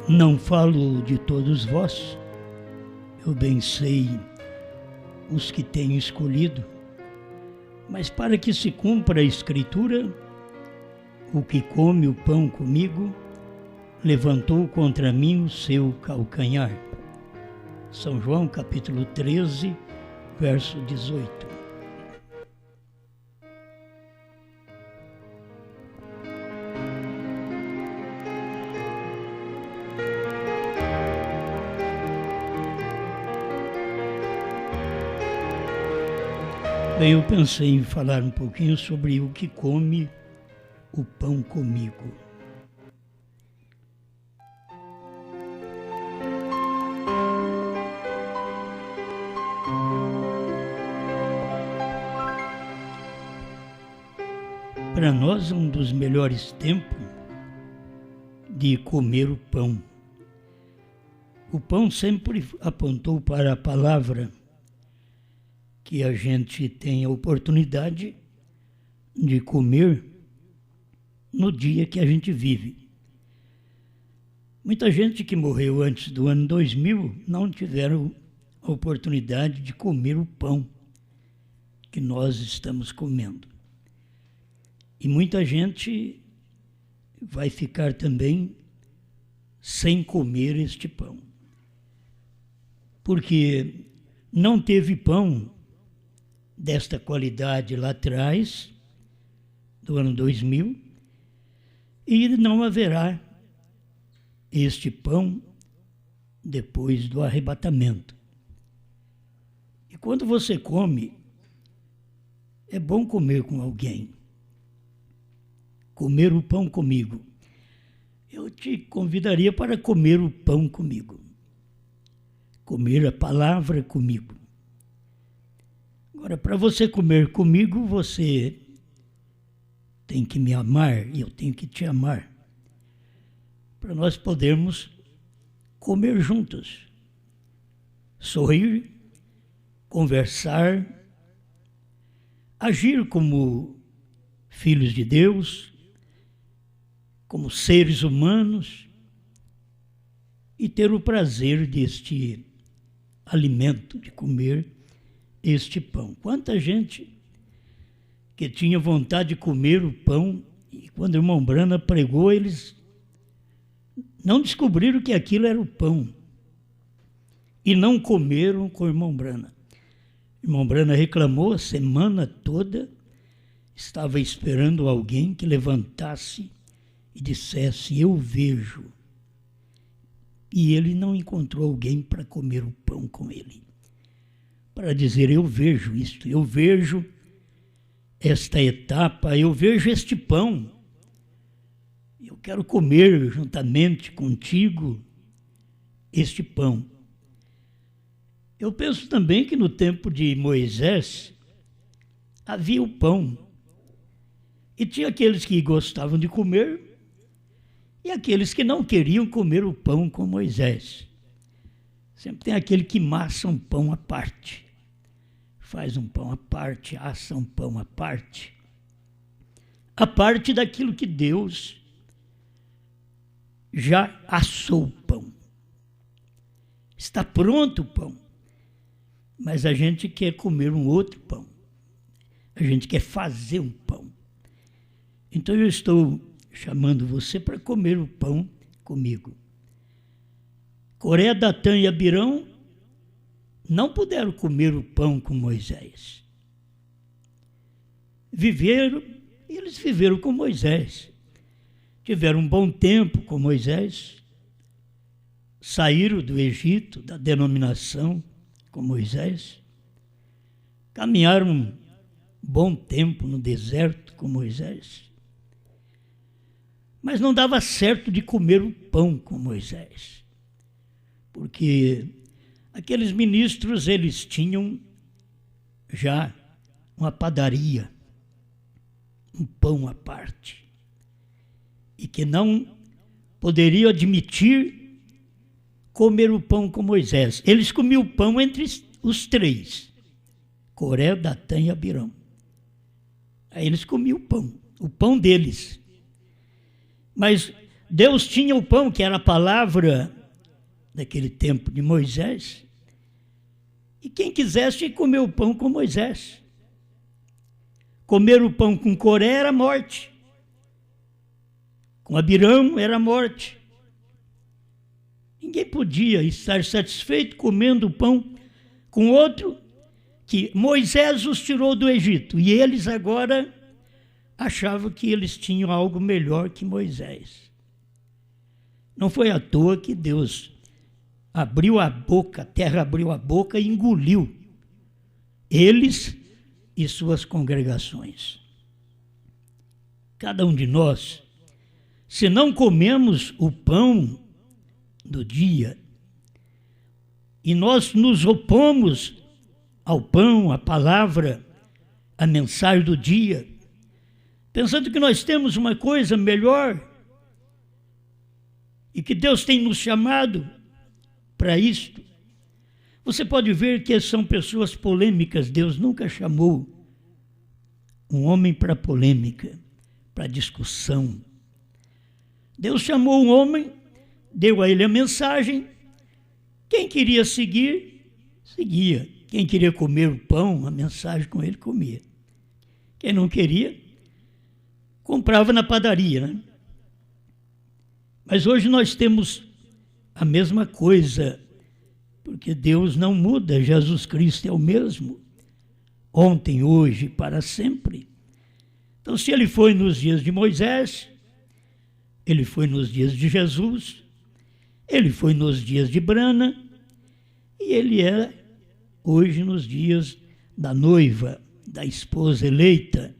Não falo de todos vós, eu bem sei os que tenho escolhido, mas para que se cumpra a Escritura, o que come o pão comigo, levantou contra mim o seu calcanhar. São João capítulo 13, verso 18. Bem, eu pensei em falar um pouquinho sobre o que come o pão comigo. Para nós, um dos melhores tempos de comer o pão. O pão sempre apontou para a palavra, que a gente tem a oportunidade de comer no dia que a gente vive. Muita gente que morreu antes do ano 2000 não tiveram a oportunidade de comer o pão que nós estamos comendo. E muita gente vai ficar também sem comer este pão, porque não teve pão desta qualidade lá atrás, do ano 2000, e não haverá este pão depois do arrebatamento. E quando você come, é bom comer com alguém. Comer o pão comigo. Eu te convidaria para comer o pão comigo. Comer a palavra comigo. Agora, para você comer comigo, você tem que me amar e eu tenho que te amar, para nós podermos comer juntos, sorrir, conversar, agir como filhos de Deus, como seres humanos e ter o prazer deste alimento, de comer este pão. Quanta gente que tinha vontade de comer o pão, e quando o irmão Brana pregou, eles não descobriram que aquilo era o pão e não comeram com o irmão Brana. O irmão Brana reclamou a semana toda, estava esperando alguém que levantasse e dissesse: eu vejo. E ele não encontrou alguém para comer o pão com ele, para dizer: eu vejo isto, eu vejo esta etapa, eu vejo este pão, eu quero comer juntamente contigo este pão. Eu penso também que no tempo de Moisés havia o pão, e tinha aqueles que gostavam de comer e aqueles que não queriam comer o pão com Moisés. Sempre tem aquele que massa um pão à parte, faz um pão à parte, assa um pão à parte daquilo que Deus já assou o pão. Está pronto o pão, mas a gente quer comer um outro pão, a gente quer fazer um pão. Então eu estou chamando você para comer o pão comigo. Coré, Datã e Abirão não puderam comer o pão com Moisés. Eles viveram com Moisés. Tiveram um bom tempo com Moisés. Saíram do Egito, da denominação, com Moisés. Caminharam um bom tempo no deserto com Moisés. Mas não dava certo de comer o pão com Moisés, porque aqueles ministros, eles tinham já uma padaria, um pão à parte, e que não poderiam admitir comer o pão com Moisés. Eles comiam o pão entre os três, Coré, Datã e Abirão. Aí eles comiam o pão deles. Mas Deus tinha o pão, que era a palavra daquele tempo de Moisés, e quem quisesse tinha que comer o pão com Moisés. Comer o pão com Coré era morte, com Abirão era morte. Ninguém podia estar satisfeito comendo o pão com outro, que Moisés os tirou do Egito, e eles agora achavam que eles tinham algo melhor que Moisés. Não foi à toa que Deus abriu a boca, a terra abriu a boca e engoliu eles e suas congregações. Cada um de nós, se não comemos o pão do dia, e nós nos opomos ao pão, à palavra, à mensagem do dia, pensando que nós temos uma coisa melhor e que Deus tem nos chamado para isto. Você pode ver que são pessoas polêmicas. Deus nunca chamou um homem para polêmica, para discussão. Deus chamou um homem, deu a ele a mensagem. Quem queria seguir, seguia. Quem queria comer o pão, a mensagem com ele, comia. Quem não queria, comprava na padaria, né? Mas hoje nós temos a mesma coisa, porque Deus não muda, Jesus Cristo é o mesmo, ontem, hoje, para sempre. Então, se ele foi nos dias de Moisés, ele foi nos dias de Jesus, ele foi nos dias de Brana, e ele é hoje nos dias da noiva, da esposa eleita,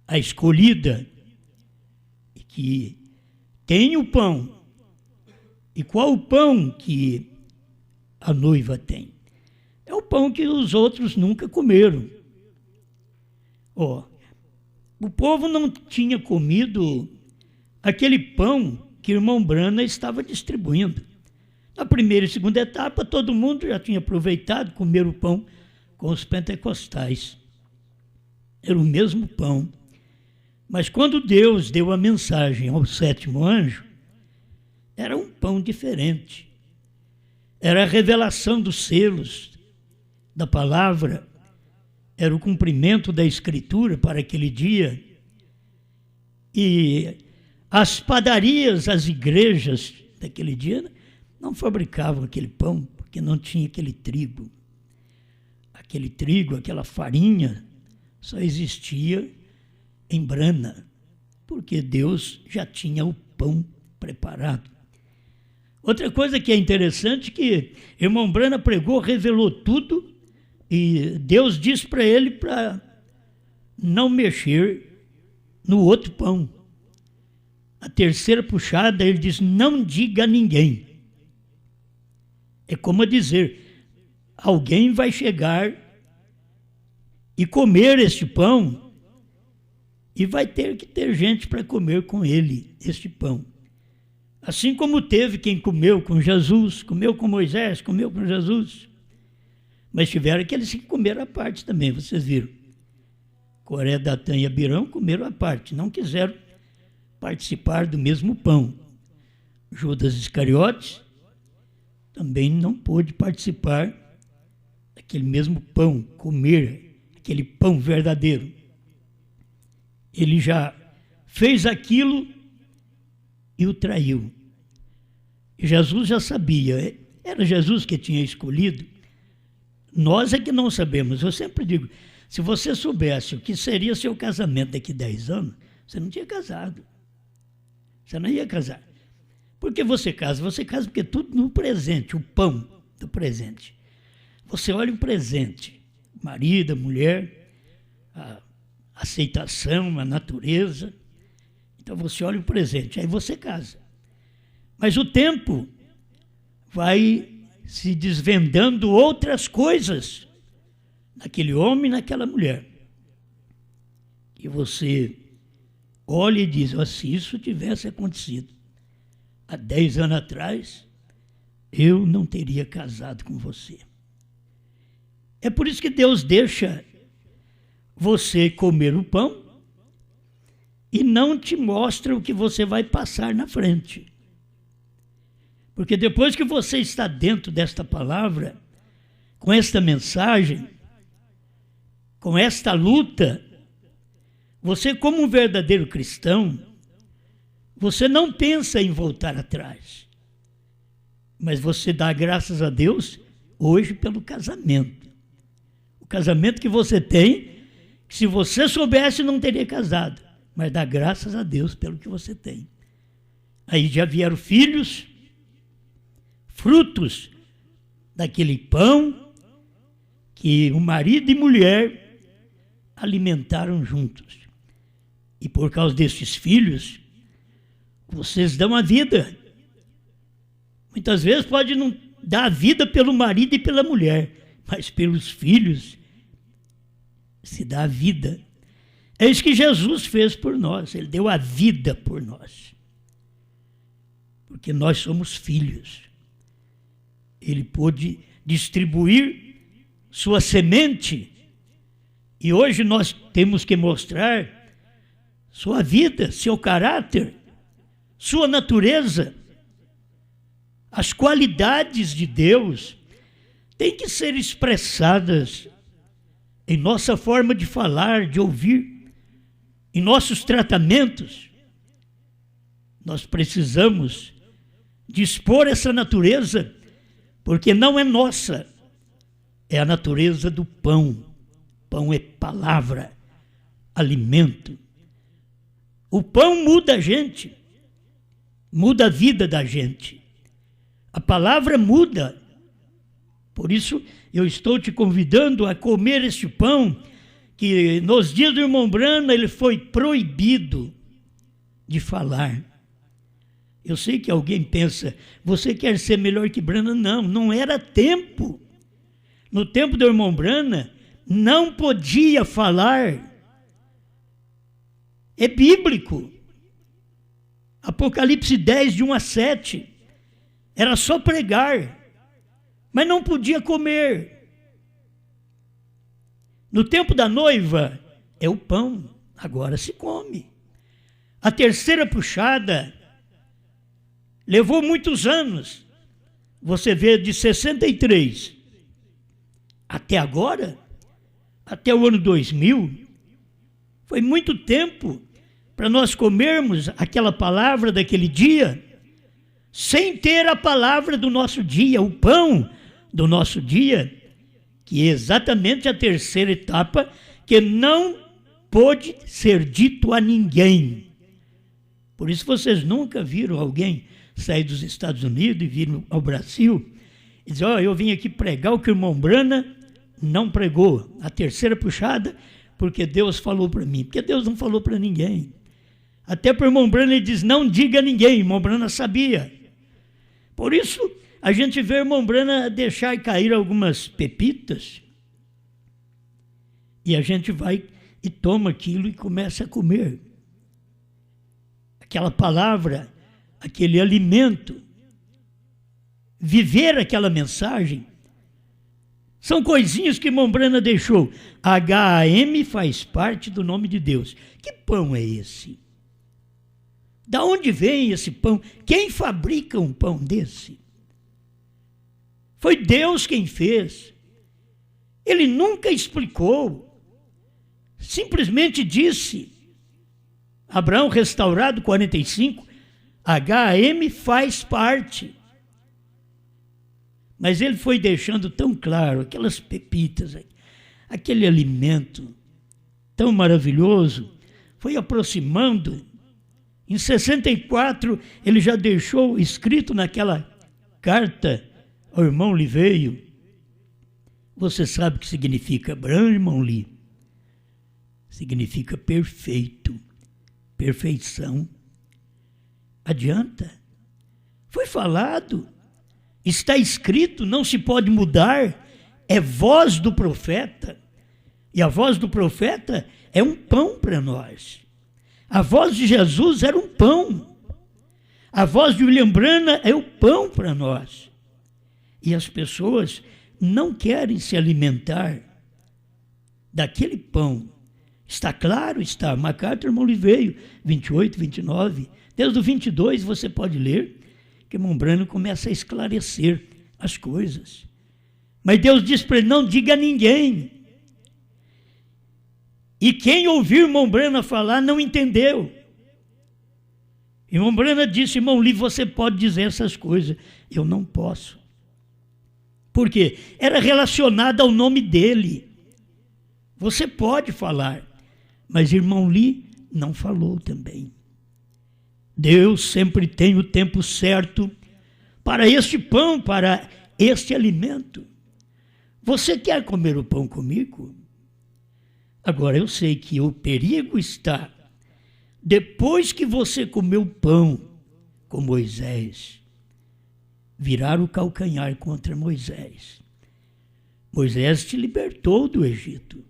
a escolhida, que tem o pão. E qual o pão que a noiva tem? É o pão que os outros nunca comeram. O povo não tinha comido aquele pão que o irmão Brana estava distribuindo. Na primeira e segunda etapa, todo mundo já tinha aproveitado comer o pão com os pentecostais. Era o mesmo pão. Mas quando Deus deu a mensagem ao sétimo anjo, era um pão diferente. Era a revelação dos selos da palavra, era o cumprimento da Escritura para aquele dia. E as padarias, as igrejas daquele dia não fabricavam aquele pão, porque não tinha aquele trigo. Aquele trigo, aquela farinha, só existia em Brana, porque Deus já tinha o pão preparado. Outra coisa que é interessante, que irmão Brana pregou, revelou tudo, e Deus disse para ele para não mexer no outro pão. A terceira puxada, ele diz, não diga a ninguém. É como dizer, alguém vai chegar e comer este pão, e vai ter que ter gente para comer com ele este pão. Assim como teve quem comeu com Jesus, comeu com Moisés, comeu com Jesus. Mas tiveram aqueles que comeram à parte também, vocês viram. Coré, Datã e Abirão comeram à parte, não quiseram participar do mesmo pão. Judas Iscariotes também não pôde participar daquele mesmo pão, comer aquele pão verdadeiro. Ele já fez aquilo e o traiu. E Jesus já sabia, era Jesus que tinha escolhido. Nós é que não sabemos. Eu sempre digo, se você soubesse o que seria seu casamento daqui a 10 anos, você não tinha casado. Você não ia casar. Por que você casa? Você casa porque tudo no presente, o pão do presente. Você olha o presente, marido, mulher, a aceitação, a natureza. Então você olha o presente, aí você casa. Mas o tempo vai se desvendando outras coisas naquele homem e naquela mulher. E você olha e diz, se isso tivesse acontecido há 10 anos atrás, eu não teria casado com você. É por isso que Deus deixa você comer o pão e não te mostra o que você vai passar na frente. Porque depois que você está dentro desta palavra, com esta mensagem, com esta luta, você, como um verdadeiro cristão, você não pensa em voltar atrás. Mas você dá graças a Deus hoje pelo casamento. O casamento que você tem, que se você soubesse não teria casado. Mas dá graças a Deus pelo que você tem. Aí já vieram filhos, frutos daquele pão que o marido e mulher alimentaram juntos. E por causa desses filhos, vocês dão a vida. Muitas vezes pode não dar a vida pelo marido e pela mulher, mas pelos filhos se dá a vida. É isso que Jesus fez por nós, ele deu a vida por nós. Porque nós somos filhos. Ele pôde distribuir sua semente e hoje nós temos que mostrar sua vida, seu caráter, sua natureza. As qualidades de Deus têm que ser expressadas em nossa forma de falar, de ouvir, em nossos tratamentos. Nós precisamos dispor essa natureza, porque não é nossa, é a natureza do pão. Pão é palavra, alimento. O pão muda a gente, muda a vida da gente. A palavra muda. Por isso, eu estou te convidando a comer este pão, que nos dias do irmão Brana ele foi proibido de falar. Eu sei que alguém pensa, você quer ser melhor que Brana? Não, não era tempo. No tempo do irmão Brana, não podia falar. É bíblico. Apocalipse 10, de 1 a 7. Era só pregar, mas não podia comer. No tempo da noiva, é o pão, agora se come. A terceira puxada levou muitos anos. Você vê de 63 até agora, até o ano 2000, foi muito tempo para nós comermos aquela palavra daquele dia, sem ter a palavra do nosso dia, o pão do nosso dia, que é exatamente a terceira etapa, que não pôde ser dito a ninguém. Por isso vocês nunca viram alguém sair dos Estados Unidos e vir ao Brasil e dizer, eu vim aqui pregar o que o irmão Brana não pregou, a terceira puxada, porque Deus falou para mim. Porque Deus não falou para ninguém. Até para o irmão Brana ele diz, não diga a ninguém, o irmão Brana sabia. Por isso, a gente vê o irmão Brana deixar cair algumas pepitas e a gente vai e toma aquilo e começa a comer. Aquela palavra, aquele alimento, viver aquela mensagem, são coisinhas que o irmão Brana deixou. HAM faz parte do nome de Deus. Que pão é esse? Da onde vem esse pão? Quem fabrica um pão desse? Foi Deus quem fez. Ele nunca explicou. Simplesmente disse. Abraão restaurado 45, HAM faz parte. Mas ele foi deixando tão claro aquelas pepitas, aquele alimento tão maravilhoso, foi aproximando. Em 64, ele já deixou escrito naquela carta ao irmão Liveio. Você sabe o que significa Abraão, irmão Li? Significa perfeito, perfeição. Adianta? Foi falado, está escrito, não se pode mudar, é voz do profeta. E a voz do profeta é um pão para nós. A voz de Jesus era um pão. A voz de William Brana é o pão para nós. E as pessoas não querem se alimentar daquele pão. Está claro? Está. MacArthur, irmão, lhe veio, 28, 29. Desde o 22 você pode ler que irmão Branham começa a esclarecer as coisas. Mas Deus diz para ele, não diga a ninguém. E quem ouviu irmão Branham falar não entendeu. Irmão Branham disse, irmão Lee, você pode dizer essas coisas. Eu não posso. Por quê? Era relacionado ao nome dele. Você pode falar, mas irmão Lee não falou também. Deus sempre tem o tempo certo para este pão, para este alimento. Você quer comer o pão comigo? Agora eu sei que o perigo está depois que você comeu pão com Moisés, virar o calcanhar contra Moisés. Moisés te libertou do Egito.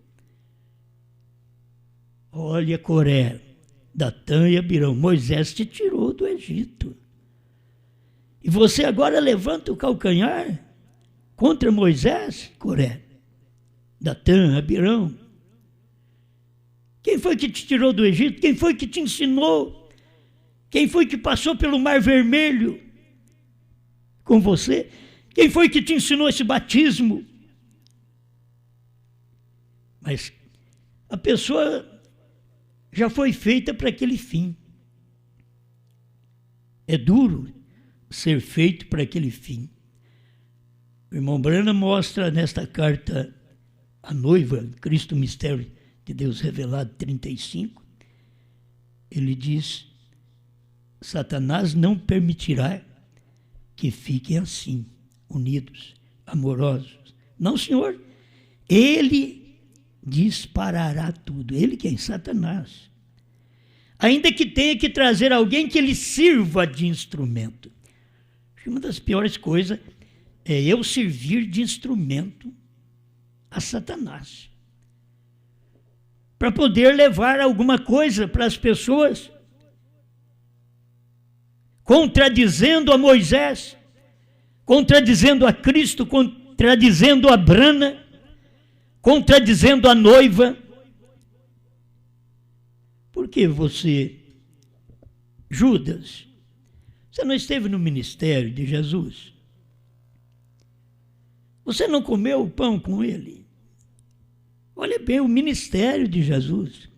Olha, Coré, Datã e Abirão, Moisés te tirou do Egito. E você agora levanta o calcanhar contra Moisés, Coré, Datã, Abirão. Quem foi que te tirou do Egito? Quem foi que te ensinou? Quem foi que passou pelo Mar Vermelho com você? Quem foi que te ensinou esse batismo? Mas a pessoa já foi feita para aquele fim. É duro ser feito para aquele fim. O irmão Branham mostra nesta carta à noiva, Cristo Mistério de Deus Revelado 35, ele diz, Satanás não permitirá que fiquem assim, unidos, amorosos. Não, senhor, ele disparará tudo. Ele quem? Satanás. Ainda que tenha que trazer alguém que lhe sirva de instrumento. Uma das piores coisas é eu servir de instrumento a Satanás. Para poder levar alguma coisa para as pessoas, contradizendo a Moisés, contradizendo a Cristo, contradizendo a Brana, contradizendo a noiva. Por que você, Judas, você não esteve no ministério de Jesus? Você não comeu o pão com ele? Olha bem, o ministério de Jesus.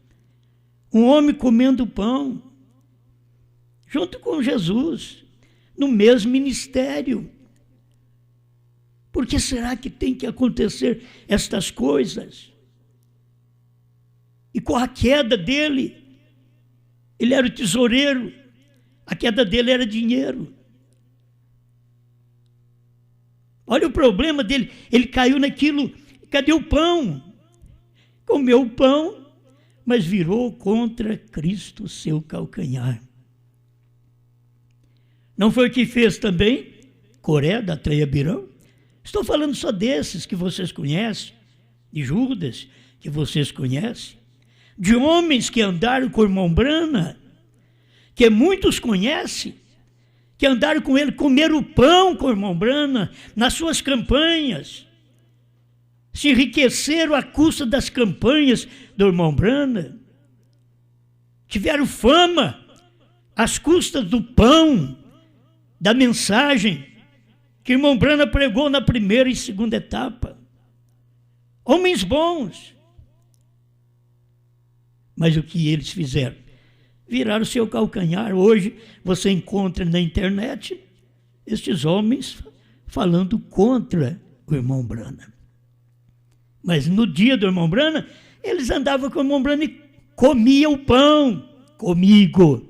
Um homem comendo pão, junto com Jesus, no mesmo ministério. Por que será que tem que acontecer estas coisas? E com a queda dele, ele era o tesoureiro, a queda dele era dinheiro. Olha o problema dele, ele caiu naquilo, cadê o pão? Comeu o pão, mas virou contra Cristo seu calcanhar. Não foi o que fez também Coré, Datã e Abirão? Estou falando só desses que vocês conhecem, de Judas, que vocês conhecem, de homens que andaram com o irmão Branham, que muitos conhecem, que andaram com ele, comeram o pão com o irmão Branham, nas suas campanhas, se enriqueceram à custa das campanhas do irmão Branham, tiveram fama às custas do pão, da mensagem que o irmão Branham pregou na primeira e segunda etapa. Homens bons. Mas o que eles fizeram? Viraram o seu calcanhar. Hoje você encontra na internet estes homens falando contra o irmão Branham. Mas no dia do irmão Branham, eles andavam com o irmão Branham e comiam o pão comigo.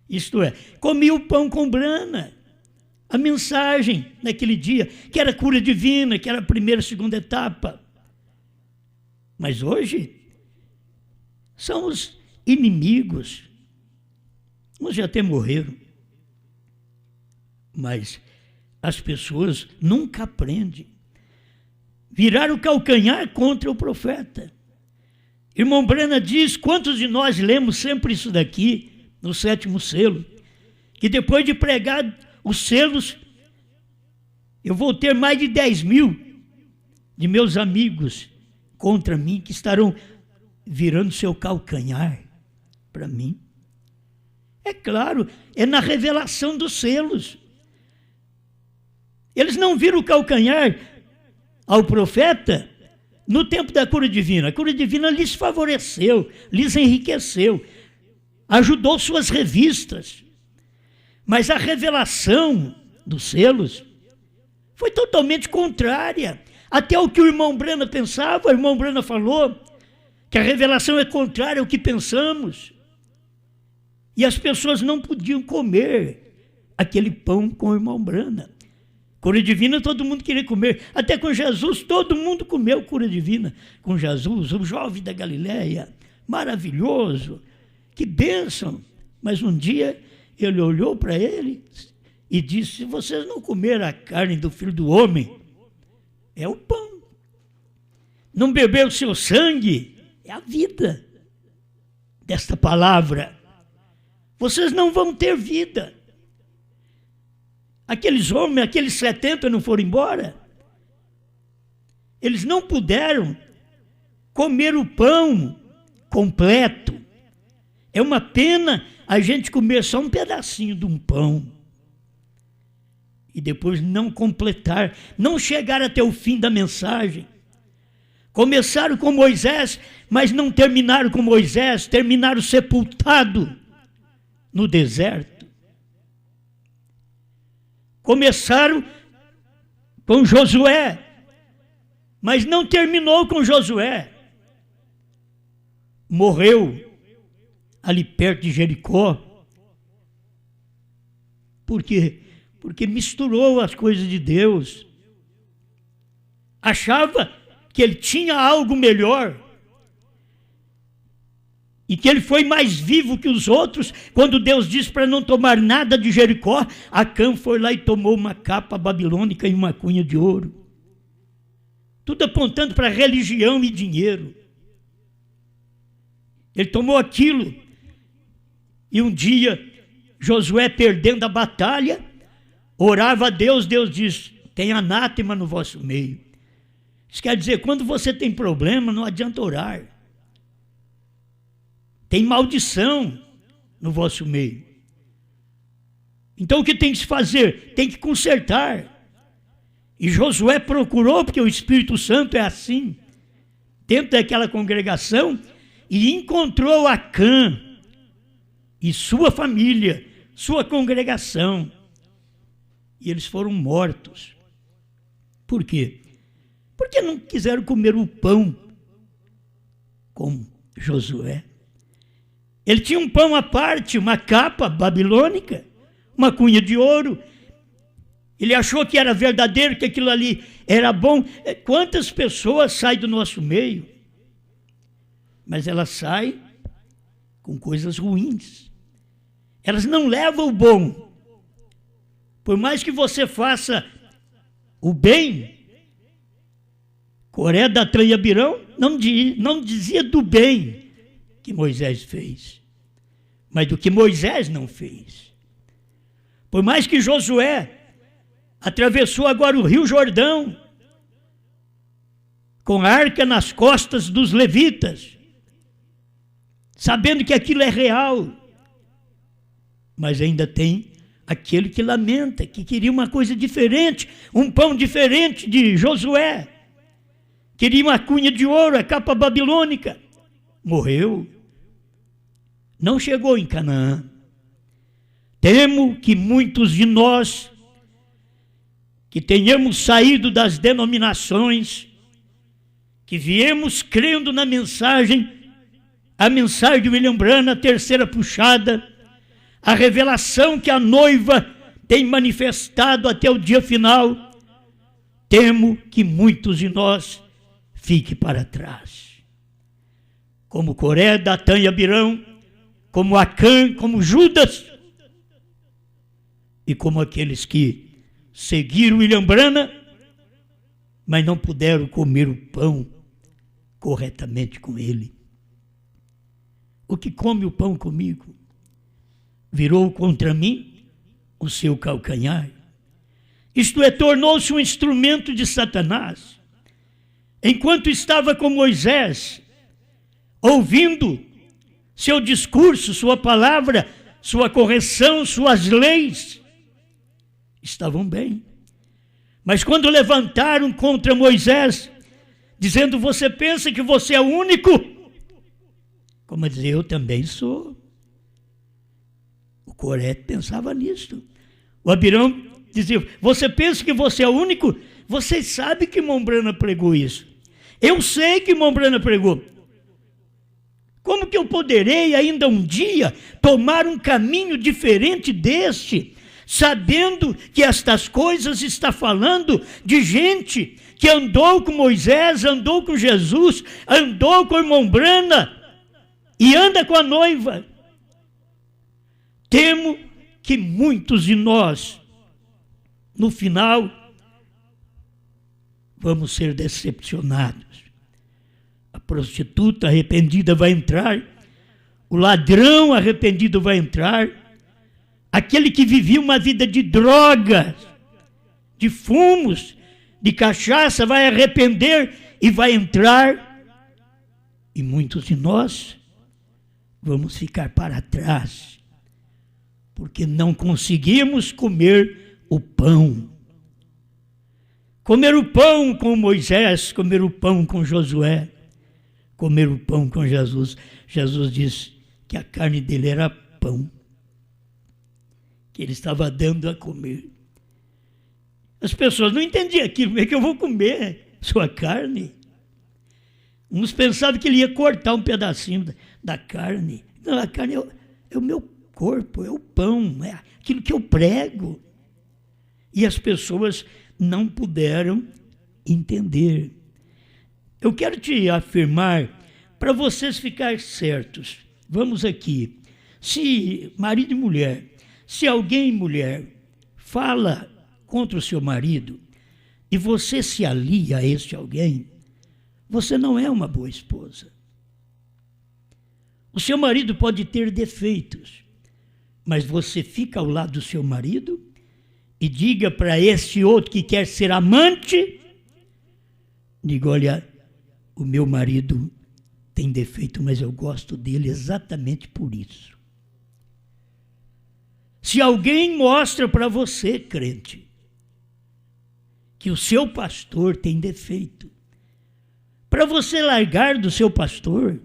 Isto é, comiam o pão com Branham. A mensagem naquele dia, que era cura divina, que era a primeira e segunda etapa. Mas hoje, são os inimigos. Uns já até morreram. Mas as pessoas nunca aprendem. Viraram o calcanhar contra o profeta. Irmão Branham diz, quantos de nós lemos sempre isso daqui, no 7º selo, que depois de pregar os selos, eu vou ter mais de 10.000 de meus amigos contra mim, que estarão virando seu calcanhar para mim. É claro, é na revelação dos selos. Eles não viram o calcanhar ao profeta no tempo da cura divina. A cura divina lhes favoreceu, lhes enriqueceu, ajudou suas revistas. Mas a revelação dos selos foi totalmente contrária. Até o que o irmão Brana pensava, o irmão Brana falou que a revelação é contrária ao que pensamos. E as pessoas não podiam comer aquele pão com o irmão Brana. Cura divina todo mundo queria comer. Até com Jesus todo mundo comeu cura divina. Com Jesus, o jovem da Galileia, maravilhoso, que bênção. Mas um dia ele olhou para ele e disse: se vocês não comerem a carne do Filho do Homem, é o pão. Não beber o seu sangue, é a vida desta palavra. Vocês não vão ter vida. Aqueles homens, aqueles 70 não foram embora. Eles não puderam comer o pão completo. É uma pena a gente comer só um pedacinho de um pão e depois não completar, não chegar até o fim da mensagem. Começaram com Moisés, mas não terminaram com Moisés, terminaram sepultado no deserto. Começaram com Josué, mas não terminou com Josué. Morreu ali perto de Jericó. Por quê? Porque misturou as coisas de Deus. Achava que ele tinha algo melhor. E que ele foi mais vivo que os outros. Quando Deus disse para não tomar nada de Jericó, Acã foi lá e tomou uma capa babilônica e uma cunha de ouro. Tudo apontando para religião e dinheiro. Ele tomou aquilo. E um dia, Josué, perdendo a batalha, orava a Deus. Deus diz: tem anátema no vosso meio. Isso quer dizer, quando você tem problema, não adianta orar. Tem maldição no vosso meio. Então o que tem que se fazer? Tem que consertar. E Josué procurou, porque o Espírito Santo é assim, dentro daquela congregação, e encontrou Acã e sua família, sua congregação. E eles foram mortos. Por quê? Porque não quiseram comer o pão com Josué. Ele tinha um pão à parte, uma capa babilônica, uma cunha de ouro. Ele achou que era verdadeiro, que aquilo ali era bom. Quantas pessoas saem do nosso meio? Mas elas saem com coisas ruins. Elas não levam o bom. Por mais que você faça o bem, Coré, Datã e Abirão não dizia do bem que Moisés fez, mas do que Moisés não fez. Por mais que Josué atravessou agora o Rio Jordão com a arca nas costas dos levitas, sabendo que aquilo é real, mas ainda tem aquele que lamenta, que queria uma coisa diferente, um pão diferente de Josué, queria uma cunha de ouro, a capa babilônica. Morreu, não chegou em Canaã. Temo que muitos de nós, que tenhamos saído das denominações, que viemos crendo na mensagem, a mensagem de William Branham, a terceira puxada, a revelação que a noiva tem manifestado até o dia final, temo que muitos de nós fiquem para trás. Como Coré, Datã e Abirão, como Acã, como Judas, e como aqueles que seguiram William Branham, mas não puderam comer o pão corretamente com ele. O que come o pão comigo virou contra mim o seu calcanhar. Isto é, tornou-se um instrumento de Satanás. Enquanto estava com Moisés, ouvindo seu discurso, sua palavra, sua correção, suas leis, estavam bem. Mas quando levantaram contra Moisés, dizendo: você pensa que você é o único? Como dizer, eu também sou. O Coré pensava nisso. O Abirão dizia: você pensa que você é o único? Vocês sabem que Mombrana pregou isso. Eu sei que Mombrana pregou. Como que eu poderei ainda um dia tomar um caminho diferente deste, sabendo que estas coisas está falando de gente que andou com Moisés, andou com Jesus, andou com Mombrana e anda com a noiva? Temo que muitos de nós, no final, vamos ser decepcionados. A prostituta arrependida vai entrar, o ladrão arrependido vai entrar, aquele que vivia uma vida de drogas, de fumos, de cachaça, vai arrepender e vai entrar, e muitos de nós vamos ficar para trás, porque não conseguimos comer o pão. Comer o pão com Moisés, comer o pão com Josué, comer o pão com Jesus. Jesus disse que a carne dele era pão, que ele estava dando a comer. As pessoas não entendiam aquilo. Como é que eu vou comer sua carne? Uns pensavam que ele ia cortar um pedacinho da carne. Não, a carne é o meu corpo, é o pão, é aquilo que eu prego. E as pessoas não puderam entender. Eu quero te afirmar, para vocês ficarem certos, vamos aqui, se marido e mulher, se alguém, mulher, fala contra o seu marido, e você se alia a este alguém, você não é uma boa esposa. O seu marido pode ter defeitos, mas você fica ao lado do seu marido e diga para esse outro que quer ser amante, diga: olha, o meu marido tem defeito, mas eu gosto dele exatamente por isso. Se alguém mostra para você, crente, que o seu pastor tem defeito, para você largar do seu pastor,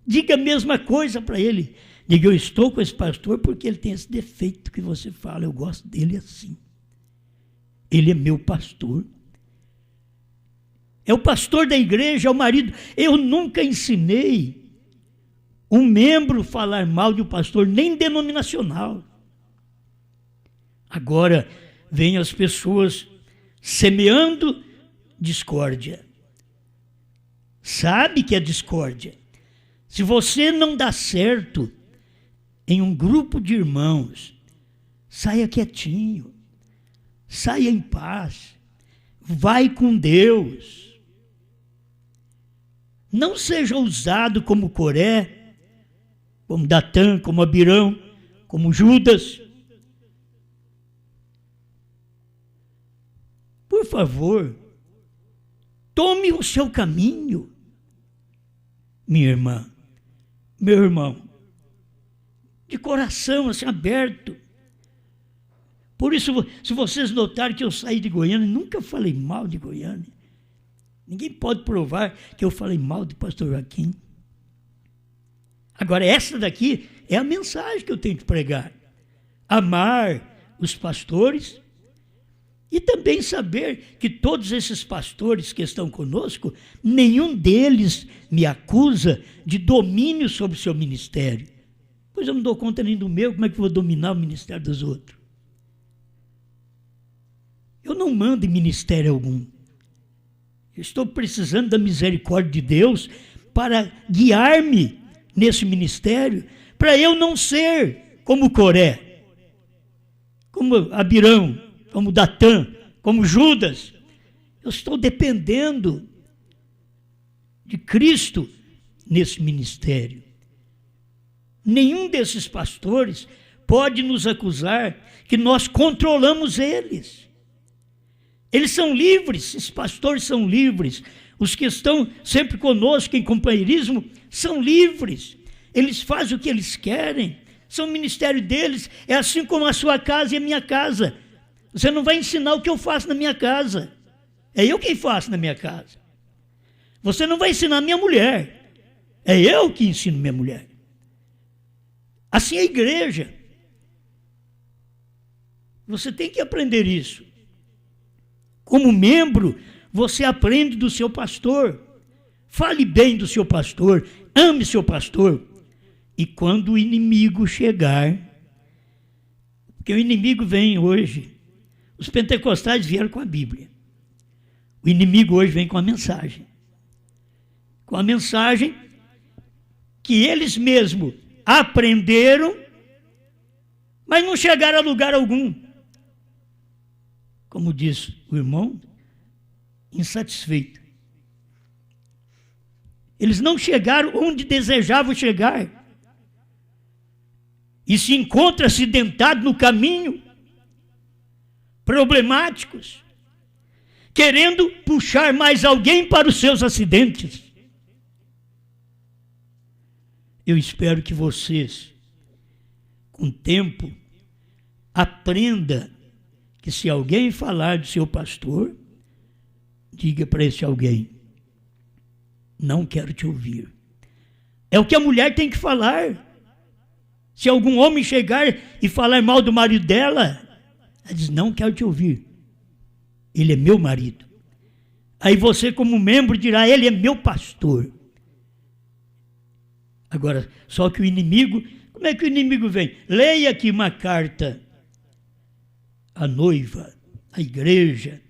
diga a mesma coisa para ele. Diga: eu estou com esse pastor porque ele tem esse defeito que você fala, eu gosto dele assim. Ele é meu pastor. É o pastor da igreja, é o marido. Eu nunca ensinei um membro falar mal de um pastor, nem denominacional. Agora, vem as pessoas semeando discórdia. Sabe que é discórdia. Se você não dá certo em um grupo de irmãos, saia quietinho, saia em paz, vai com Deus. Não seja ousado como Coré, como Datã, como Abirão, como Judas. Por favor, tome o seu caminho. Minha irmã, meu irmão, de coração assim aberto. Por isso, se vocês notarem que eu saí de Goiânia, nunca falei mal de Goiânia. Ninguém pode provar que eu falei mal do pastor Joaquim. Agora, essa daqui é a mensagem que eu tenho que pregar. Amar os pastores e também saber que todos esses pastores que estão conosco, nenhum deles me acusa de domínio sobre o seu ministério. Pois eu não dou conta nem do meu, como é que eu vou dominar o ministério dos outros? Eu não mando em ministério algum. Eu estou precisando da misericórdia de Deus para guiar-me nesse ministério, para eu não ser como Coré, como Abirão, como Datã, como Judas. Eu estou dependendo de Cristo nesse ministério. Nenhum desses pastores pode nos acusar que nós controlamos eles. Eles são livres, esses pastores são livres. Os que estão sempre conosco em companheirismo são livres. Eles fazem o que eles querem. São o ministério deles. É assim como a sua casa e a minha casa. Você não vai ensinar o que eu faço na minha casa. É eu quem faço na minha casa. Você não vai ensinar a minha mulher. É eu que ensino minha mulher. Assim é a igreja. Você tem que aprender isso. Como membro, você aprende do seu pastor. Fale bem do seu pastor. Ame seu pastor. E quando o inimigo chegar, porque o inimigo vem hoje, os pentecostais vieram com a Bíblia. O inimigo hoje vem com a mensagem. Com a mensagem que eles mesmos aprenderam, mas não chegaram a lugar algum. Como diz o irmão, insatisfeito. Eles não chegaram onde desejavam chegar. E se encontram acidentados no caminho, problemáticos, querendo puxar mais alguém para os seus acidentes. Eu espero que vocês, com o tempo, aprendam que se alguém falar do seu pastor, diga para esse alguém, não quero te ouvir. É o que a mulher tem que falar. Se algum homem chegar e falar mal do marido dela, ela diz, não quero te ouvir. Ele é meu marido. Aí você, como membro, dirá, ele é meu pastor. Agora, só que o inimigo, como é que o inimigo vem? Leia aqui uma carta à noiva, à igreja,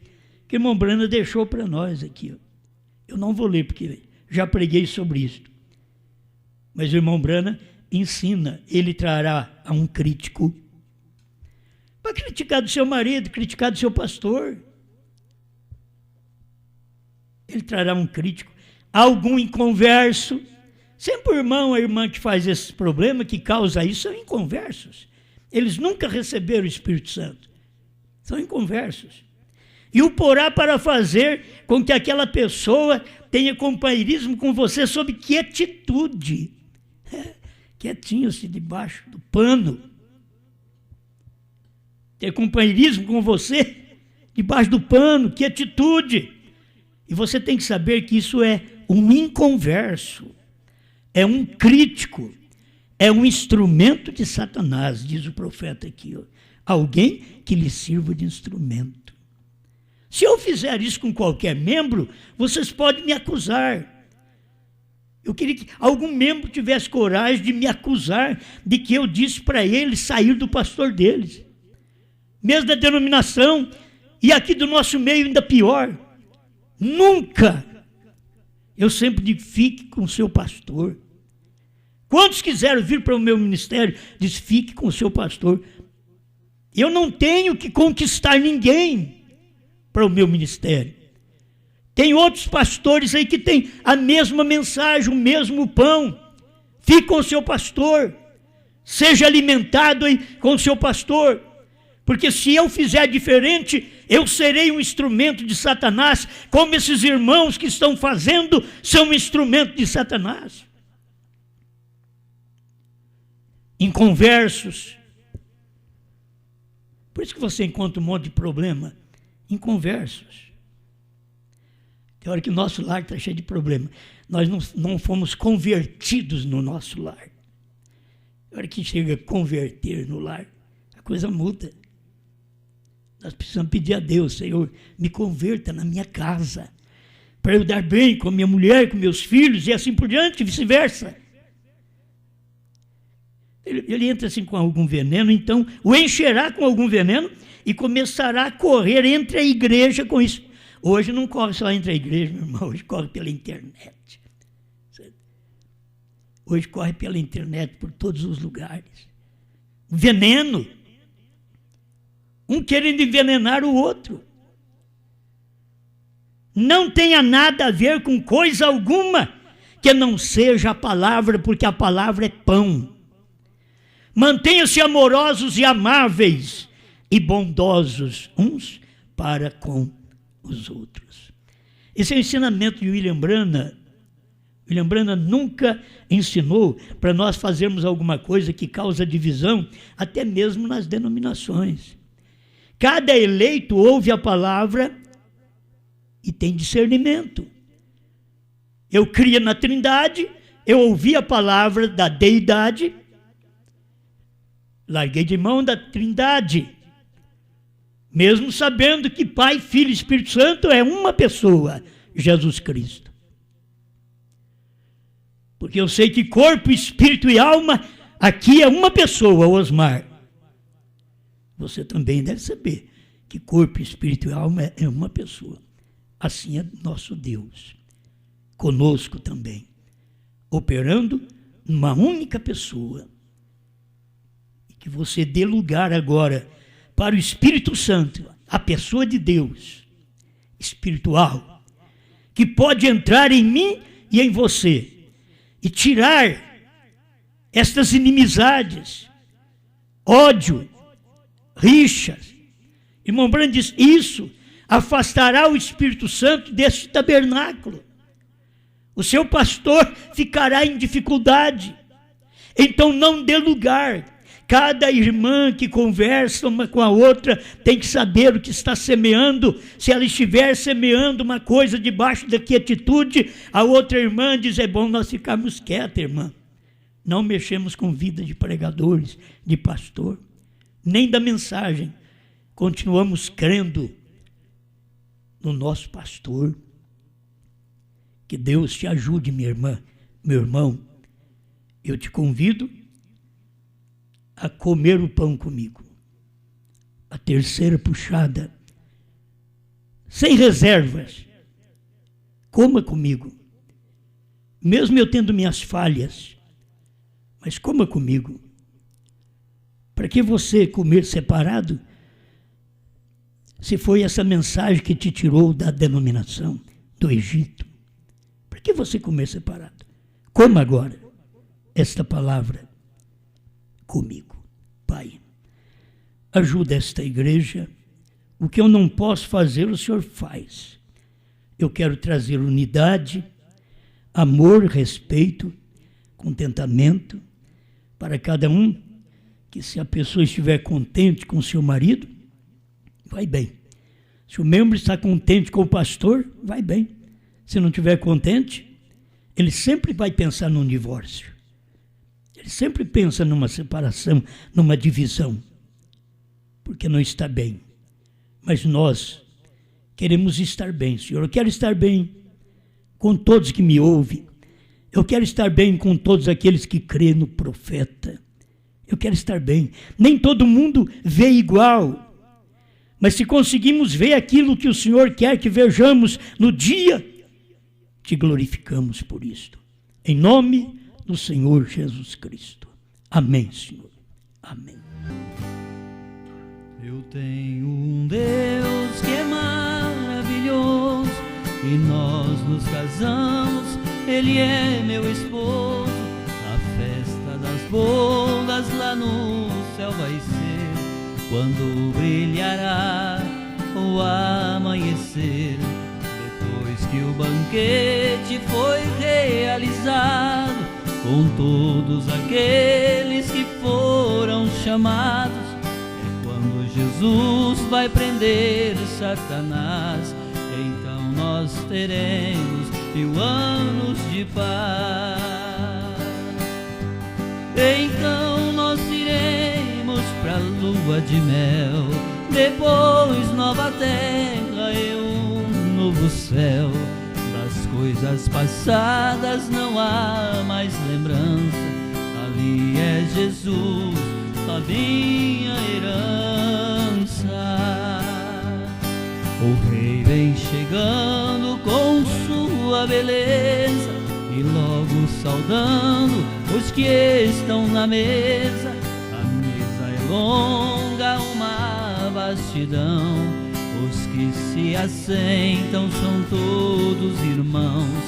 que o irmão Brana deixou para nós aqui. Eu não vou ler, porque já preguei sobre isso. Mas o irmão Brana ensina, ele trará a um crítico para criticar do seu marido, criticar do seu pastor. Ele trará um crítico, algum inconverso. Sempre o irmão, a irmã que faz esse problema, que causa isso, são inconversos. Eles nunca receberam o Espírito Santo. São inconversos. E o porá para fazer com que aquela pessoa tenha companheirismo com você sob quietude. Quietinho-se debaixo do pano. Ter companheirismo com você debaixo do pano, quietude. E você tem que saber que isso é um inconverso. É um crítico, é um instrumento de Satanás, diz o profeta aqui. Ó. Alguém que lhe sirva de instrumento. Se eu fizer isso com qualquer membro, vocês podem me acusar. Eu queria que algum membro tivesse coragem de me acusar de que eu disse para eles sair do pastor deles. Mesmo da denominação, e aqui do nosso meio ainda pior. Nunca. Eu sempre digo, fique com o seu pastor. Quantos quiseram vir para o meu ministério, diz, fique com o seu pastor. Eu não tenho que conquistar ninguém para o meu ministério. Tem outros pastores aí que têm a mesma mensagem, o mesmo pão. Fique com o seu pastor. Seja alimentado aí com o seu pastor. Porque se eu fizer diferente, eu serei um instrumento de Satanás, como esses irmãos que estão fazendo são um instrumento de Satanás. Inconversos. Por isso que você encontra um monte de problema. Inconversos. Tem hora que o nosso lar está cheio de problema. Nós não fomos convertidos no nosso lar. Tem hora que chega a converter no lar, a coisa muda. Nós precisamos pedir a Deus, Senhor, me converta na minha casa, para eu dar bem com a minha mulher, com meus filhos, e assim por diante, e vice-versa. Ele entra assim com algum veneno, então o encherá com algum veneno e começará a correr entre a igreja com isso. Hoje não corre só entre a igreja, meu irmão, hoje corre pela internet. Hoje corre pela internet por todos os lugares. Veneno. Um querendo envenenar o outro. Não tenha nada a ver com coisa alguma que não seja a palavra, porque a palavra é pão. Mantenham-se amorosos e amáveis e bondosos uns para com os outros. Esse é o ensinamento de William Branham. William Branham nunca ensinou para nós fazermos alguma coisa que causa divisão, até mesmo nas denominações. Cada eleito ouve a palavra e tem discernimento. Eu cria na Trindade, eu ouvi a palavra da deidade, larguei de mão da Trindade, mesmo sabendo que Pai, Filho e Espírito Santo é uma pessoa, Jesus Cristo. Porque eu sei que corpo, espírito e alma, aqui é uma pessoa, Osmar. Você também deve saber que corpo, espírito e alma é uma pessoa. Assim é nosso Deus. Conosco também. Operando numa única pessoa. E que você dê lugar agora para o Espírito Santo, a pessoa de Deus, espiritual, que pode entrar em mim e em você. E tirar estas inimizades, ódio, rixas. Irmão Branham diz, isso afastará o Espírito Santo deste tabernáculo. O seu pastor ficará em dificuldade. Então não dê lugar. Cada irmã que conversa uma com a outra tem que saber o que está semeando. Se ela estiver semeando uma coisa debaixo da quietude, a outra irmã diz, é bom nós ficarmos quietos, irmã. Não mexemos com vida de pregadores, de pastor, nem da mensagem. Continuamos crendo no nosso pastor. Que Deus te ajude, minha irmã, meu irmão. Eu te convido a comer o pão comigo. A terceira puxada, sem reservas. Coma comigo. Mesmo eu tendo minhas falhas, mas coma comigo. Para que você comer separado, se foi essa mensagem que te tirou da denominação, do Egito? Para que você comer separado? Coma agora esta palavra comigo. Pai, ajuda esta igreja. O que eu não posso fazer, o Senhor faz. Eu quero trazer unidade, amor, respeito, contentamento para cada um, que se a pessoa estiver contente com o seu marido, vai bem. Se o membro está contente com o pastor, vai bem. Se não estiver contente, ele sempre vai pensar num divórcio. Ele sempre pensa numa separação, numa divisão, porque não está bem. Mas nós queremos estar bem, Senhor. Eu quero estar bem com todos que me ouvem. Eu quero estar bem com todos aqueles que crêem no profeta. Eu quero estar bem. Nem todo mundo vê igual, mas se conseguimos ver aquilo que o Senhor quer que vejamos no dia, te glorificamos por isto. Em nome do Senhor Jesus Cristo. Amém, Senhor. Amém. Eu tenho um Deus que é maravilhoso e nós nos casamos, Ele é meu esposo. A festa das bodas lá no céu vai ser quando brilhará o amanhecer. Depois que o banquete foi realizado, com todos aqueles que foram chamados, é quando Jesus vai prender Satanás. Então nós teremos 1000 anos de paz. Então nós iremos pra lua de mel, depois nova terra e um novo céu. Das coisas passadas não há mais lembrança, ali é Jesus, a minha herança. O rei vem chegando com sua beleza e logo saudando os que estão na mesa. A mesa é longa, uma vastidão. Os que se assentam são todos irmãos.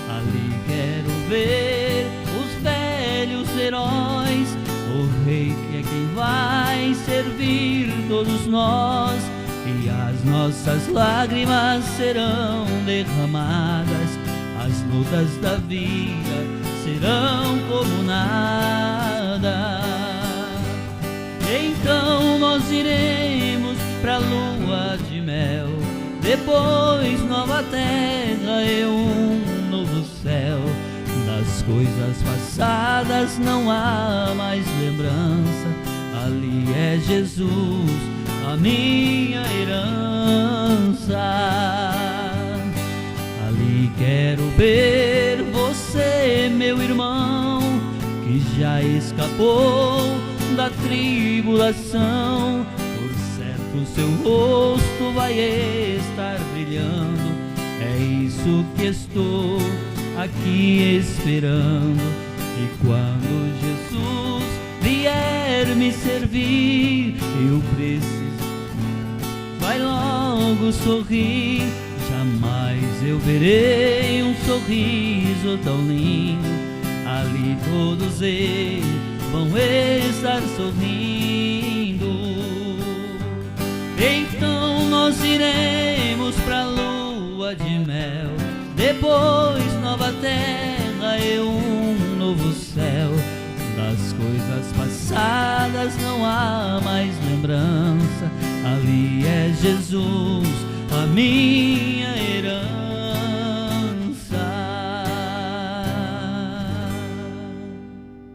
Ali quero ver os velhos heróis. O rei que é quem vai servir todos nós. e as nossas lágrimas serão derramadas. As lutas da vida serão como nada. Então nós iremos pra lua de mel, depois nova terra e um novo céu. Das coisas passadas não há mais lembrança. Ali é Jesus, a minha herança. Ali quero ver você, meu irmão, que já escapou da tribulação. Por certo seu rosto vai estar brilhando. É isso que estou aqui esperando. E quando Jesus vier me servir, eu preciso, vai logo sorrir. Jamais eu verei um sorriso tão lindo. Ali todos eles vão estar sorrindo. Então nós iremos pra lua de mel, depois nova terra e um novo céu. Das coisas passadas não há mais lembrança. Ali é Jesus, a minha